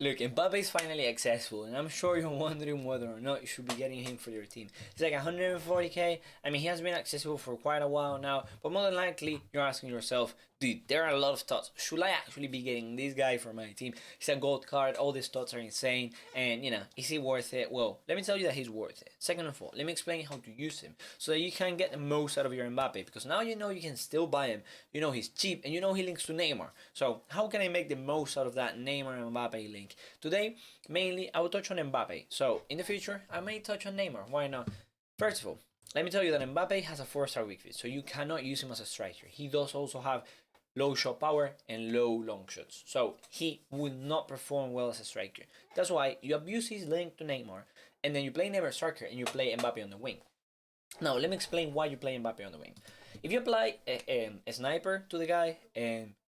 Look, Mbappe is finally accessible, and I'm sure you're wondering whether or not you should be getting him for your team. He's like 140k. I mean, he has been accessible for quite a while now, but more than likely, you're asking yourself, dude, there are a lot of thoughts. Should I actually be getting this guy for my team? He's a gold card, all these thoughts are insane, and is he worth it? Well, let me tell you that he's worth it. Second of all, let me explain how to use him so that you can get the most out of your Mbappe, because now you know you can still buy him, you know he's cheap, and you know he links to Neymar. So, how can I make the most out of that Neymar and Mbappe link? Today, mainly, I will touch on Mbappe. So, in the future, I may touch on Neymar. Why not? First of all, let me tell you that Mbappe has a 4-star weak fit, so you cannot use him as a striker. He does also have low shot power and low long shots, so he would not perform well as a striker. That's why you abuse his link to Neymar, and then you play Neymar striker and you play Mbappe on the wing. Now, let me explain why you play Mbappe on the wing. If you apply a sniper to the guy,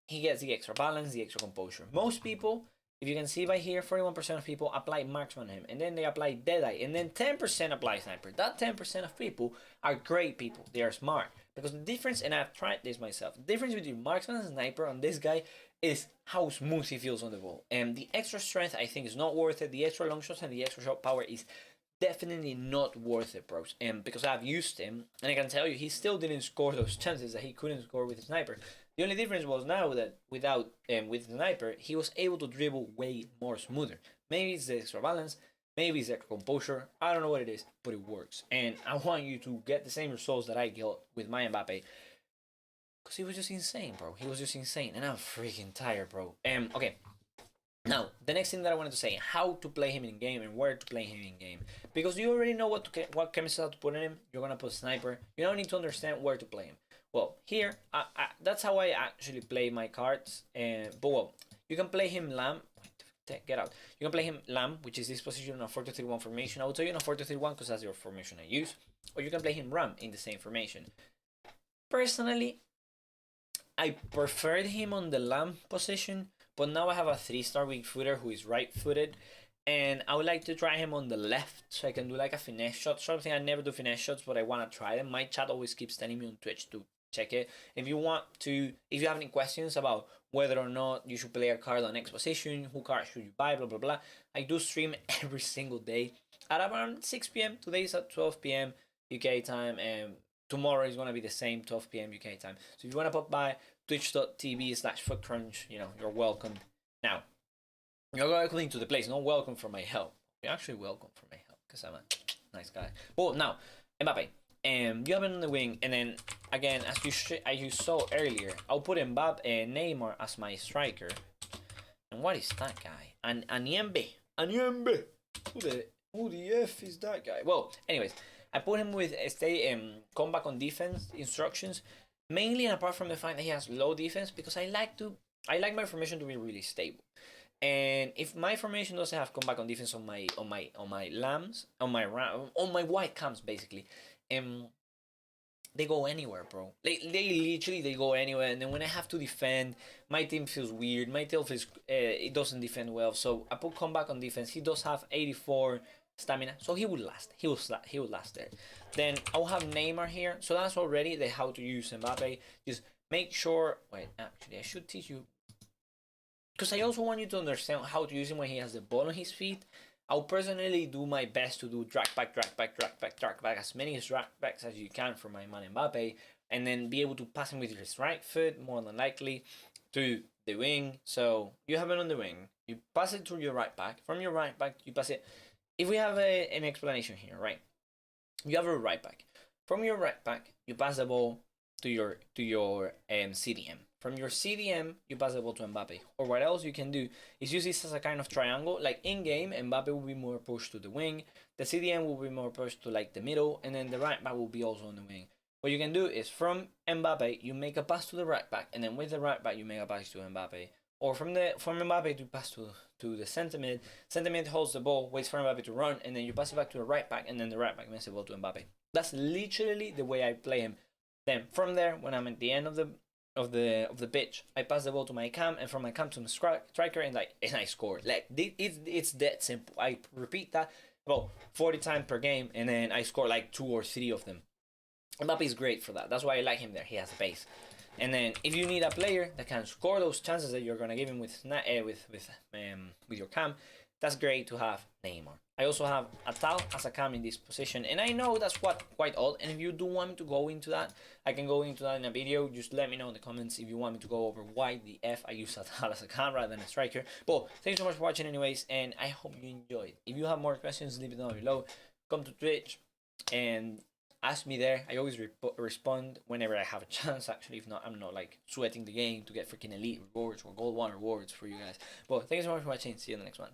he gets the extra balance, the extra composure. Most people, if you can see by here, 41% of people apply marksman on him, and then they apply deadeye, and then 10% apply sniper. That 10% of people are great people. They are smart. Because the difference, and I've tried this myself, the difference between marksman and sniper on this guy is how smooth he feels on the ball. And the extra strength, I think, is not worth it. The extra long shots and the extra shot power is definitely not worth it, bros. Because I've used him, and I can tell you, he still didn't score those chances that he couldn't score with the sniper. The only difference was now that with the sniper, he was able to dribble way more smoother. Maybe it's the extra balance, maybe it's the extra composure. I don't know what it is, but it works. And I want you to get the same results that I got with my Mbappe, because he was just insane, bro. He was just insane, and I'm freaking tired, bro. Okay. Now, the next thing that I wanted to say, how to play him in game and where to play him in game. Because you already know what chemistry to put in him. You're going to put sniper. You don't need to understand where to play him. Well, here, that's how I actually play my cards. But well, you can play him lamb. Get out. You can play him lamb, which is this position in a 4-2-3-1 formation. I will tell you in a 4-2-3-1 because that's your formation I use. Or you can play him ram in the same formation. Personally, I preferred him on the lamb position, but now I have a 3-star weak footer who is right-footed, and I would like to try him on the left so I can do like a finesse shot. Something I never do finesse shots, but I want to try them. My chat always keeps telling me on Twitch to check it. If you have any questions about whether or not you should play a card on next position, who card should you buy, blah blah blah, I do stream every single day at around 6 p.m. Today is at 12 p.m. UK time, and tomorrow is gonna be the same 12 p.m. UK time. So if you wanna pop by twitch.tv/footcrunch, you're welcome. Now, you're welcome to the place, not welcome for my help. You're actually welcome for my help because I'm a nice guy. Well, now, Mbappe. You have him on the wing, and then again, as you saw earlier, I'll put Neymar as my striker. And what is that guy? Anyembe. Who the F is that guy? Well, anyways, I put him with come back on defense instructions, mainly and apart from the fact that he has low defense, because I like my formation to be really stable. And if my formation doesn't have come back on defense on my lambs, on my white cams basically, they go anywhere, bro. They literally go anywhere, and then when I have to defend, my team feels weird. My team feels it doesn't defend well. So I put comeback on defense. He does have 84 stamina, so he would last. He would last there. Then I'll have Neymar here. So that's already the how to use Mbappe. Just make sure. Wait, actually, I should teach you, because I also want you to understand how to use him when he has the ball on his feet. I'll personally do my best to do drag back, as many drag backs as you can for my man Mbappe, and then be able to pass him with his right foot, more than likely, to the wing. So you have it on the wing, you pass it to your right back. From your right back, you pass it. If we have an explanation here, right? You have a right back. From your right back, you pass the ball to your CDM. From your CDM, you pass the ball to Mbappe. Or what else you can do is use this as a kind of triangle. Like in game, Mbappe will be more pushed to the wing, the CDM will be more pushed to like the middle, and then the right back will be also on the wing. What you can do is from Mbappe, you make a pass to the right back, and then with the right back, you make a pass to Mbappe. Or from Mbappe to pass to the center mid. Center mid holds the ball, waits for Mbappe to run, and then you pass it back to the right back, and then the right back makes the ball to Mbappe. That's literally the way I play him. Then from there, when I'm at the end of the pitch, I pass the ball to my cam, and from my cam to the striker, and I score. Like it's that simple. I repeat that about 40 times per game, and then I score like 2 or 3 of them. Mbappe is great for that. That's why I like him there. He has pace. And then if you need a player that can score those chances that you're gonna give him with your cam, that's great to have Neymar. I also have a Tal as a cam in this position, and I know that's quite old. And if you do want me to go into that, I can go into that in a video. Just let me know in the comments if you want me to go over why the F I use a Tal as a cam rather than a striker. But thanks so much for watching, anyways, and I hope you enjoyed. If you have more questions, leave it down below. Come to Twitch and ask me there. I always respond whenever I have a chance. Actually, if not, I'm not like sweating the game to get freaking elite rewards or gold one rewards for you guys. But thanks so much for watching. See you in the next one.